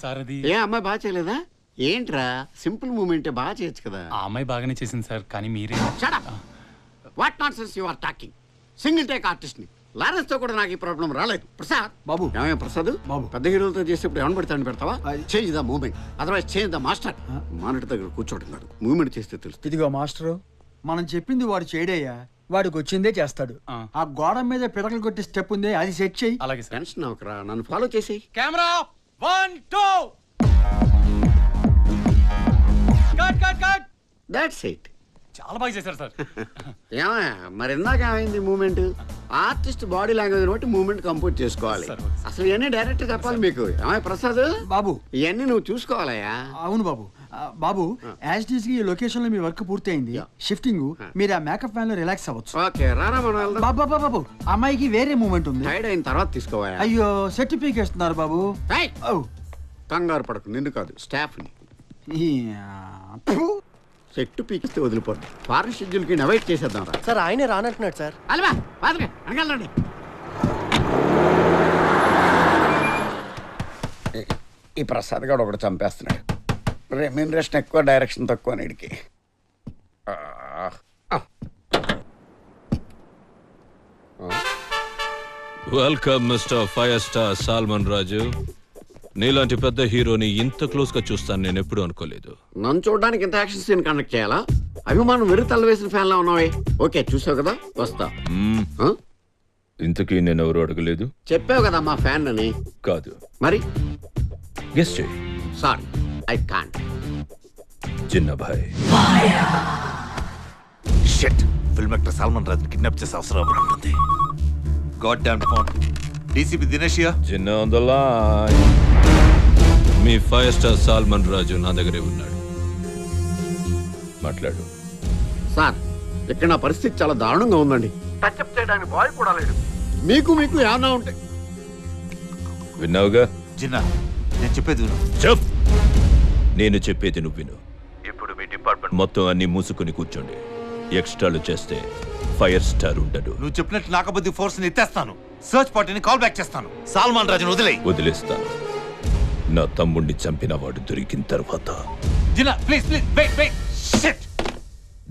Sir అది ఏ అమ్మాయి బాగా చేయలేదా? ఏంట్రా సింపుల్ మూమెంటే బాగా చేయొచ్చు కదా. ఆ అమ్మాయి బాగానే చేసింది సార్, కానీ మీరే. What nonsense you are talking. Single take artist ని లారెన్స్ తో కూడా నాకు ఈ ప్రాబ్లం రాలేదు. ప్రసాద్ బాబు, ఏమయ్య ప్రసాద్ బాబు, పెద్ద హీరోలతో చేసేప్పుడు ఏమని పెడతాను పెడతావా? Change the moment, otherwise change the master. Monitor దగ్గర కూర్చోవడం కాదు, మూమెంట్ చేస్తే తెలుసు. ఇదిగో మాస్టరు, మనం చెప్పింది వాడు చేయడయ్యా, వాడికి వచ్చిందే చేస్తాడు. ఆ గోడ మీద పిడకలు కొట్టి స్టెప్ ఉంది, అది సెట్ చెయ్యి. అలాగే సార్. టెన్షన్ అవకరా, నన్ను ఫాలో చేసేయి. Camera 1 2 cut cut cut. That's it. చాలా బాగా చేశారు సార్. ఏమయ్య మరి ఇందాక ఏమైంది మూమెంట్? ఆర్టిస్ట్ బాడీ లాంగ్వేజ్ బట్టి మూమెంట్ కంపోజ్ చేసుకోవాలి. అసలు ఇవన్నీ డైరెక్ట్ చెప్పాలి మీకు. ఏమయ్య ప్రసాద్ బాబు, ఇవన్నీ నువ్వు చూసుకోవాలయ్యా. అవును బాబు. బాబు, యాజ్ డీస్ కి లొకేషన్ లో మీ వర్క్ పూర్తి అయింది. షిఫ్టింగ్ మీరు ఆ మేకప్ ఫ్యాన్ లో రిలాక్స్ అవ్వచ్చు. ఓకే రారా మనం వెళ్దాం. బాబు బాబు బాబు, అమ్మాయికి వేరే మూమెంట్ ఉంది. టైడ్ అయిన తర్వాత తీసుకోవా. అయ్యో, సర్టిఫికేట్ ఇస్తున్నారు బాబు. కంగారు పడకు, నిన్ను కాదు స్టాఫ్ ని. సెట్ పీకిస్తే వదిలిపోద్ది. ఫారెన్ షెడ్యూల్ కి అవాయిడ్ చేసేద్దాం రా. సార్ ఆయనే రానంటున్నాడు సార్. అలవా అనగలండి. ఈ ప్రసాద్ గారు ఒకటి చంపేస్తున్నాడు. రెమ్యూనరేషన్ ఎక్కువ, డైరెక్షన్ తక్కువ నీడికి. Welcome mister fire star Salman Raju. నీలాంటి పెద్ద హీరోని ఇంత క్లోజ్ గా చూస్తాను నేను ఎప్పుడు అనుకోలేదు. నన్ను చూడడానికి ఇంత యాక్షన్ సీన్ కండక్ట్ చేయాలా? అభిమానం వెరు తల్ల వేసిన ఫ్యాన్ లా ఉన్నావే. ఓకే చూసావు కదా, వస్తా. ఇంతకీ నేను ఎవరు అడగలేదు. చెప్పావు కదా మా ఫ్యాన్ అని. కాదు మరి గెస్ చేయి. Sorry, I can't. చిన్న భాయ్. షిట్, ఫిల్మ్ యాక్టర్ సల్మాన్ రాజుని కిడ్నాప్ చేసే అవసరం ఉంటుంది. God damn phone. డీసీపీ దినేషియా. చిన్న ఆన్ ద లైన్. మీ ఫైర్ స్టార్ సాల్మన్ రాజు నా దగ్గరే ఉన్నాడు, మాట్లాడు. సార్ ఇక్కడ నా పరిస్థితి చాలా దారుణంగా ఉందండి. టచ్అప్ చేయడానికి బాయ్ కూడా లేడు. మీకు ఏమన్నా ఉంటాయి. విన్నావుగా? జిన్నా, నేను చెప్పేది విను. చెప్. నేను చెప్పేది నువ్వు విను. ఇప్పుడు మీ డిపార్ట్మెంట్ మొత్తం అన్ని మూసుకుని కూర్చోండి. ఎక్స్ట్రాలు చేస్తే ఫైర్ స్టార్ ఉండడు. నువ్వు చెప్పినట్టు నాకబద్ది ఫోర్స్ ని ఎత్తేస్తాను. సర్చ్ పార్టీని కాల్ బ్యాక్ చేస్తాను. సల్మాన్ రాజుని వదిలేస్తాను. నా తమ్ముడిని చంపిన వాడు దొరికిన తర్వాత. Jinnah please please wait wait. Shit.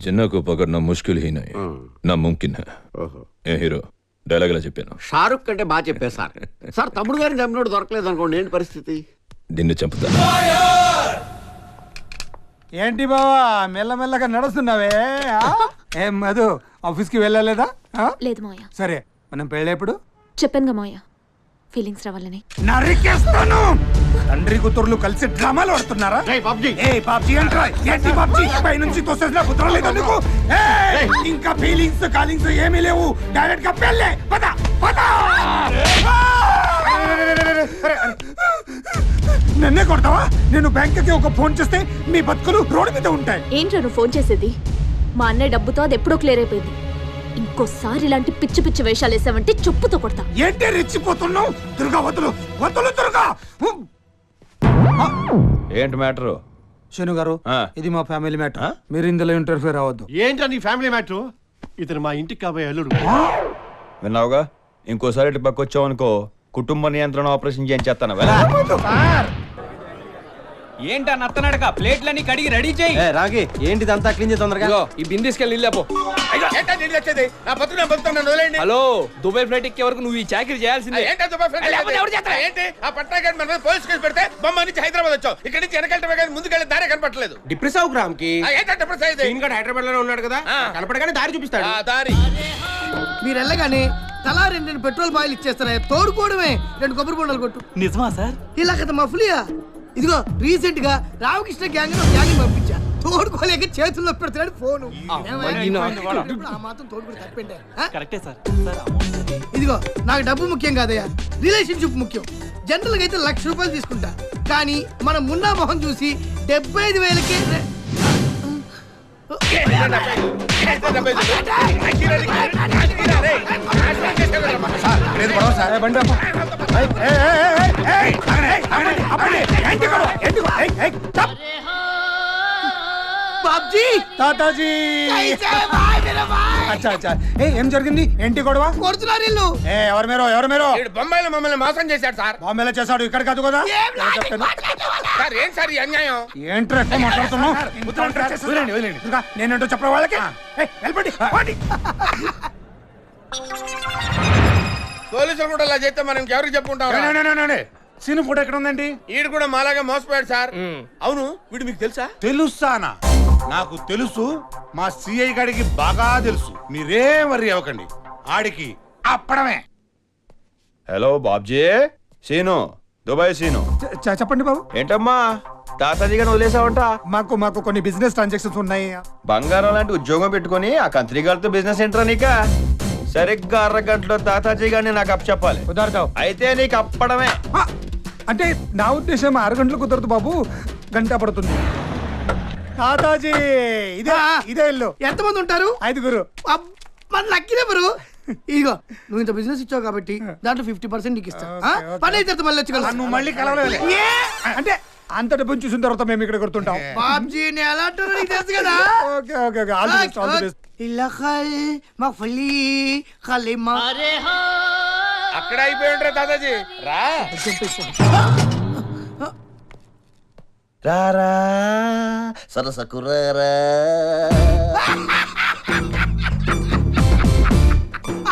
Jinnah को पकड़ना मुश्किल ही नहीं, ना मुमकिन है. ఏ హీరో డైలాగ్లా చెప్పాను. షారుఖ్ కంటే బాగా చెప్పారు సార్. సార్ తమ్ముడు గారిని చంపినోడు దొరకలేదు అనుకోండి, ఏంటి పరిస్థితి? దీన్ని చంపుతాను. ఏంటి బావా మెల్లమెల్లగా నడుస్తున్నావే? ఏం మధు, ఆఫీస్ కి వెళ్ళలేదా? లేదు మావయ్య. సరే, మనం పెళ్ళేప్పుడు? చెప్పానుగా మావయ్య, ఫీలింగ్స్ రావాలని. నరికేస్తాను. తండ్రి కూతుర్లు కలిసి డ్రామాలు ఆడుతున్నారా? పబ్జీ అంటారా? ఏంటి పబ్జీ? పై నుంచి తోసేసిన పుత్రం లేదు నీకు? ఇంకా ఫీలింగ్స్ కాలింగ్స్ ఏమీ లేవు, డైరెక్ట్ గా పెళ్ళే. పద పద. నన్నే కొడతావా? నేను బ్యాంక్ కి ఒక ఫోన్ చేస్తే మీ బతుకులు రోడ్డు మీద ఉంటాయి. ఏంట్రా నువ్వు ఫోన్ చేసేది? మా అన్నయ్య డబ్బుతో అది ఎప్పుడో క్లియర్ అయిపోయింది. ఇంకోసారి ఇలాంటి పిచ్చి పిచ్చి వేషాలు వేసావంటే చెప్పుతో కొడతా. ఏంటి రెచ్చిపోతున్నావు? దుర్గా వదులు వదులు దుర్గా. ఏంటి మ్యాటరు? శను గారు, ఇది మా ఫ్యామిలీ మ్యాటర్, మీరు ఇందులో ఇంటర్ఫియర్ అవ్వద్దు. ఏంటా నీ ఫ్యామిలీ మ్యాటర్? ఇతను మా ఇంటికి కాబోయే అల్లుడు. విన్నావుగా? ఇంకోసారి ఇటు పక్క వచ్చావు అనుకో, కుటుంబ నియంత్రణ ఆపరేషన్ చేయించేస్తాను. ఏంటా నత్తనడక? ప్లేట్లన్నీ కడిగి రెడీ చేయి. రాగి ఏంటిదంతా క్లీన్ చేసి తొందరగా. ఈ బిందెస్కెళ్ళి వెళ్ళపో. హలో, దుబాయ్ ఫ్లైట్ ఎక్కే వరకు నువ్వు ఈ చాకరీ చేయాల్సిందే. హైదరాబాద్ వచ్చావు, ఇక్కడ నుంచి వెనకాల ముందుకెళ్ళి దారి కనపడలేదు. డిప్రెస్ అవు గ్రామ్ కి హైదరాబాద్ లోనే ఉన్నాడు కదా, కనపడగానే దారి చూపిస్తాడు. దారి మీరు వెళ్ళగానే తలా 2 పెట్రోల్ బాయిల్ ఇచ్చేస్తారా? తోడుకోవడమే. 2 కొబ్బరి బొండాలు కొట్టు. నిజమా సార్? ఇలా కదా మఫ్లియా. ఇదిగో రీసెంట్ గా రామకృష్ణ గ్యాంగ్ గ్యాంగ్ పంపించా. తోడుకోలేక చేతుల్లో పెడుతున్నాడు ఫోన్. కరెక్టే సార్. ఇదిగో నాకు డబ్బు ముఖ్యం కాదయ్యా, రిలేషన్షిప్ ముఖ్యం. జనరల్ గా అయితే 1,00,000 రూపాయలు తీసుకుంటా, కానీ మనం మున్నా మొహం చూసి 75,000కే బాబ్జీ తాతాజీ కైసే భాయ్ మేరా భాయ్ అచ్చా అచ్చా ఏం జరిగింది ఏంటి గొడవ కొడుతున్నారు ఇల్లు ఎవరు మీరు వీడు బొంబాయిలో మమ్మల్ని మోసం చేశాడు సార్. బాంబేలో చేశాడు ఇక్కడ కాదు కదా ఏం లాజిక్ సార్ ఏం సార్ ఈ అన్యాయం? ఏంట్రా ఎక్కువ మాట్లాడుతున్నావు ఇంకా నేనేంటో చెప్పరా వాళ్ళకి వెళ్ళండి పోలీసులు కూడా అలా చేస్తే మనం ఎవరికి చెప్పుకుంటాం? సీను ఫోటో ఎక్కడ ఉందండి? వీడు కూడా మాలాగా మోసపోయాడు సార్. అవును వీడు మీకు తెలుసా? తెలుసానా? నాకు తెలుసు, మా సిఐ గారికి బాగా తెలుసు. మీరేం వర్రీ అవ్వకండి, ఆడికి అప్పడమే. హలో బాబ్జీ, సీను, దుబాయ్ సీను. చెప్పండి బాబు. ఏంటమ్మా తాతాజీ గారిని వదిలేసావంట? మాకు కొన్ని బిజినెస్ ట్రాన్సాక్షన్స్ ఉన్నాయి. బంగారం లాంటి ఉద్యోగం పెట్టుకుని ఆ కంత్రి గారితో బిజినెస్ ఏంట్రా నీక? సరిగ్గా అరగంటలో తాతాజీ గారిని నాకు అప్ చెప్పాలి. కుదరతావు అయితే నీకు అప్పడమే. అంటే నా ఉద్దేశం 6 గంటలు కుదరదు బాబు, గంట పడుతుంది. తాతాజీ ఇదే ఇల్లు. ఎంతమంది ఉంటారు? 5. మన లక్కీ నెంబరు. ఇదిగో నువ్వు ఇంత బిజినెస్ ఇచ్చావు కాబట్టి దాంట్లో 50% నీకు ఇస్తా. పని అయితే మళ్ళీ వచ్చి కలుస్తా. నువ్వు మళ్ళీ కలవలేదు అంటే అంత డబ్బుని చూసిన తర్వాత మేము ఇక్కడ కొడుతుంటాం. బాబ్జీని ఎలా అంటారో నీకు తెలుసు కదా. Okay okay okay all the best all the best. ఇల్లఖల్ మఫలి ఖలిమా అక్కడ అయిపోయి ఉంటారు తాతాజీ. రా రారా సరసకురారా.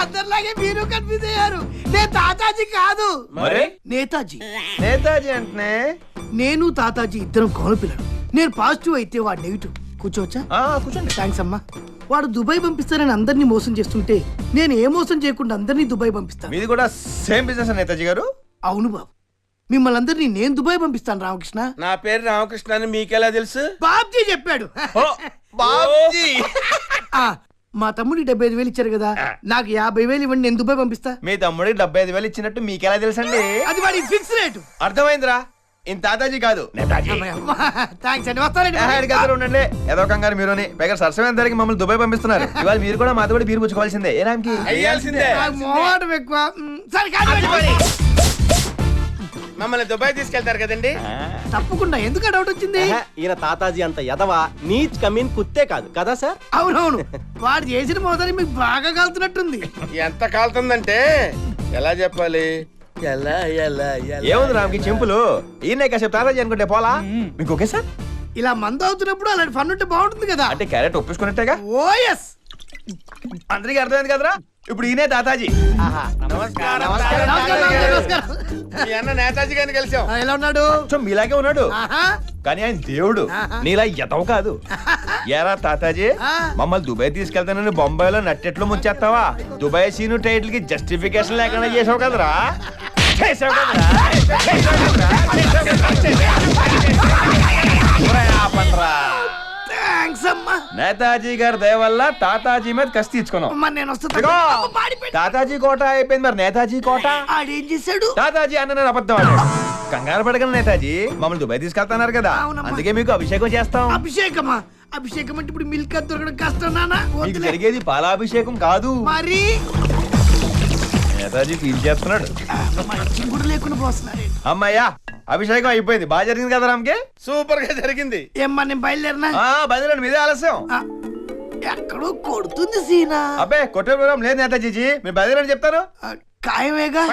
అందరిలాగే మీరు కన్ఫ్యూజ్ అయ్యారు. నేను తాతాజీ కాదు, మరి నేతాజీ. నేతాజీ అంటే నేను తాతాజీ ఇద్దరం కౌలు పిల్లలు. నేను పాజిటివ్ అయితే వాడు నెగిటివ్. కూర్చోవచ్చా? కూర్చోండి. థ్యాంక్స్ అమ్మా. వాడు దుబాయ్ పంపిస్తానని అందరినీ మోసం చేస్తుంటే నేను ఏ మోసం చేయకుండా అందరినీ దుబాయ్ పంపిస్తాను. మీది కూడా సేమ్ బిజినెస్ నేతాజీ గారు? అవును బాబు, మిమ్మల్ని అందరినీ నేను దుబాయ్ పంపిస్తాను. రామకృష్ణ. నా పేరు రామకృష్ణ అని మీకెలా తెలుసు? బాబ్జీ చెప్పాడు. బాబ్జీ. మా తమ్ముడికి 75,000 ఇచ్చారు కదా, నాకు 50,000 ఇవ్వండి, నేను దుబాయ్ పంపిస్తా. మీ తమ్ముడికి 75,000 ఇచ్చినట్టు మీకెలా తెలుసండి? అది వాడి ఫిక్స్ రేటు. అర్థమైందిరా, ఇంత తాతాజీ కాదు నేతాజీ. థ్యాంక్స్ అండి, వస్తానండి. ఉండండి ఏదో కంగారు మీరుని పైగా సరసమైన ధరకి మమ్మల్ని దుబాయ్ పంపిస్తున్నారు. ఇవాళ మీరు కూడా మాతో కూడా బీరు పుచ్చుకోవాల్సిందే. ఏ రామ్కి అయ్యాల్సిందే. మోహం ఎక్కువ. సరే కాదు, మమ్మల్ని దుబాయ్ తీసుకెళ్తారు కదండి. తప్పకుండా. ఎందుకు డౌట్ వచ్చింది? ఈయన తాతాజీ అంత ఎదవా నీచ్ కమీన్ కుత్తే కాదు కదా సార్? అవునవును, వాడు చేసిన మోదాన్ని మీకు బాగా కాలుతున్నట్టుంది. ఎంత కాలుతుందంటే ఎలా చెప్పాలి? ఏముంది రామ్కి చెంపులు ఈయన కాసేపు తాతాజీ అనుకుంటే పోలా మీకు ఓకే సార్? ఇలా మందు అవుతున్నప్పుడు అలాంటి ఫన్ ఉంటే బాగుంటుంది కదా. అంటే క్యారెట్ ఒప్పించుకున్నట్టేగా. ఓ ఎస్, అందరికీ అర్థమైంది కదరా. ఇప్పుడు ఈయనే తాతాజీ. నమస్కారం. మీ అన్న నేతాజీ గారిని కలిసాం. ఎలా ఉన్నాడు? మీలాగే ఉన్నాడు, ఆహా. కానీ ఆయన దేవుడు. నీలా ఎదవ కాదు. ఏరా తాతాజీ, ఆ. మమ్మల్ని దుబాయ్ తీసుకెళ్తానని బొంబాయిలో నట్టెట్లు ముంచేస్తావా? దుబాయ్ సీను టైటిల్ కి జస్టిఫికేషన్ లేకుండా చేసావు కదరా. థ్యాంక్స్ అమ్మా. నేతాజీ గారి దయ వల్ల తాతాజీ మీద కసి తీర్చుకున్నాం. అమ్మా, నేను వస్తాను. ఇదిగో, అమ్మ, పాడిపోయింది. తాతాజీ కోట అయిపోయింది, మరి నేతాజీ కోట. ఆడేం చేశాడు? తాతాజీ అన్న నేను అబద్ధం ఆడాడు. కంగారు పడగలను నేతాజీ, మమ్మల్ని దుబాయ్ తీసుకెళ్తున్నారు కదా, అవునమ్మా. అందుకే మీకు అభిషేకం చేస్తాం. అభిషేకమా? అభిషేకం అంటే ఇప్పుడు మిల్క్ అది దొరకడం కష్టం నాన్న. మీకు జరిగేది పాలాభిషేకం కాదు. మరి నేతాజీ ఫీల్ చేస్తున్నాడు. చింగుడు లేకుండా పోస్తున్నారు. అమ్మయ్యా, అభిషేకం అయిపోయింది. బాగా జరిగింది కదా రామ్కి? సూపర్ గా జరిగింది. ఏమ్మా, నేను బయలుదేరినా? బయలుదేరండి, మీదే ఆలస్యం. ఎక్కడో కొడుతుంది సీనా. అబ్బే కొట్టే ప్రోగ్రాం లేదు నేతాజీ, మీరు బయలుదేరని చెప్తాను. ఖాయమేగా.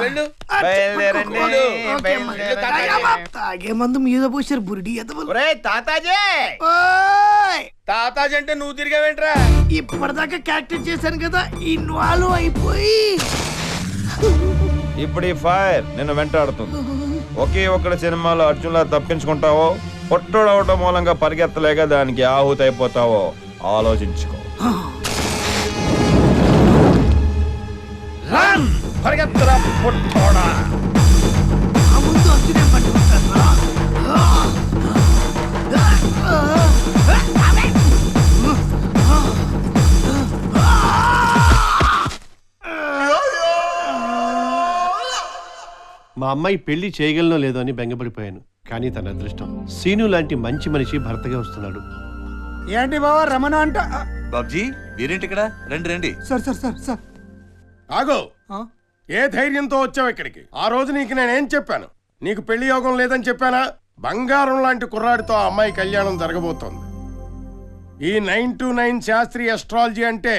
వెళ్ళు. బయలుదేరండి, ఓకే అమ్మా. బయలుదేరండి. తాగే మందు మీద పోసారు బురిడి ఎదవలు. ఒరేయ్ తాతాజీ. ఓయ్! తాతాజీ అంటే నువ్వు తిరిగావేంట్రా? ఇప్పటిదాకా క్యారెక్టర్ చేశాను కదా, ఇన్వాల్వ్ అయిపోయి ఇప్పుడు ఈ ఫైర్ నిన్ను వెంటాడుతుంది. ఒకే ఒక్కడ సినిమాలో అర్జున్లా తప్పించుకుంటావో, పొట్టోడు అవటం మూలంగా పరిగెత్తలేక దానికి ఆహుతి అయిపోతావో ఆలోచించుకో. పరిగెత్తరా పొట్టోడా. ఆ ముందు అర్జునే పట్టుకుంటాను. మా అమ్మాయి పెళ్లి చేయగలనో లేదో అని బెంగపడిపోయాను. కానీ తన అదృష్టం సీను లాంటి మంచి మనిషి భర్తగా వస్తున్నాడు. ఏంటి బావా రమణ అంట? బాబ్జీ మీరేంటి ఇక్కడ? రండి రండి. సార్ సార్ సార్ సార్ ఆగో, ఏ ధైర్యంతో వచ్చావు ఇక్కడికి? ఆ రోజు నీకు నేనేం చెప్పాను? నీకు పెళ్లి యోగం లేదని చెప్పానా? బంగారం లాంటి కుర్రాడితో ఆ అమ్మాయి కళ్యాణం జరగబోతోంది. ఈ 929 శాస్త్రీయ అస్ట్రాలజీ అంటే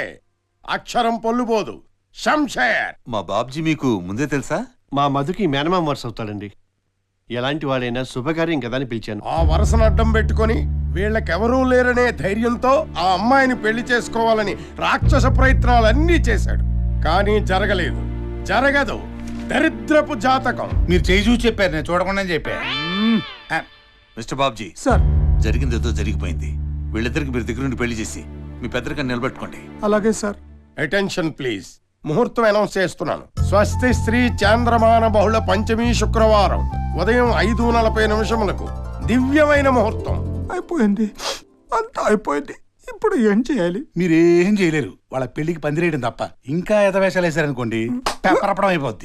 అక్షరం పొల్లుబోదు. శంషేర్. మా బాబ్జీ మీకు ముందే తెలుసా? మా మధుకి మేనమామ వరుస అవుతాడండి. ఎలాంటి వాడైనా శుభకార్యం కదా అని పిలిచాను. ఆ వరుసను అడ్డం పెట్టుకొని వీళ్ళకెవరూ లేరనే ధైర్యంతో ఆ అమ్మాయిని పెళ్లి చేసుకోవాలని రాక్షస ప్రయత్నాలన్నీ చేశాడు. కానీ జరగలేదు, జరగదు. దరిద్రపు జాతకం. మీరు చేయి చూసి చెప్పారు, నేను చూడకుండా చెప్పా. మిస్టర్ బాబ్జీ, సార్ జరిగింది ఏదో జరిగిపోయింది. వీళ్ళిద్దరికి మీరు దగ్గర నుండి పెళ్లి చేసి మీ పెద్దరికని నిలబెట్టుకోండి. అలాగే సార్. Attention please. ముహూర్తం అనౌన్స్ చేస్తున్నాను. స్వస్తి శ్రీ చాంద్రమాన బహుళ పంచమి శుక్రవారం ఉదయం 5:40 దివ్యమైన ముహూర్తం. అయిపోయింది, అంతా అయిపోయింది. ఇప్పుడు ఏం చేయాలి? మీరేం చేయలేరు. వాళ్ళ పెళ్లికి పందిరేయడం తప్ప. ఇంకా ఎదవేషాలు వేశారనుకోండి, పేపరపడం అయిపోద్ది.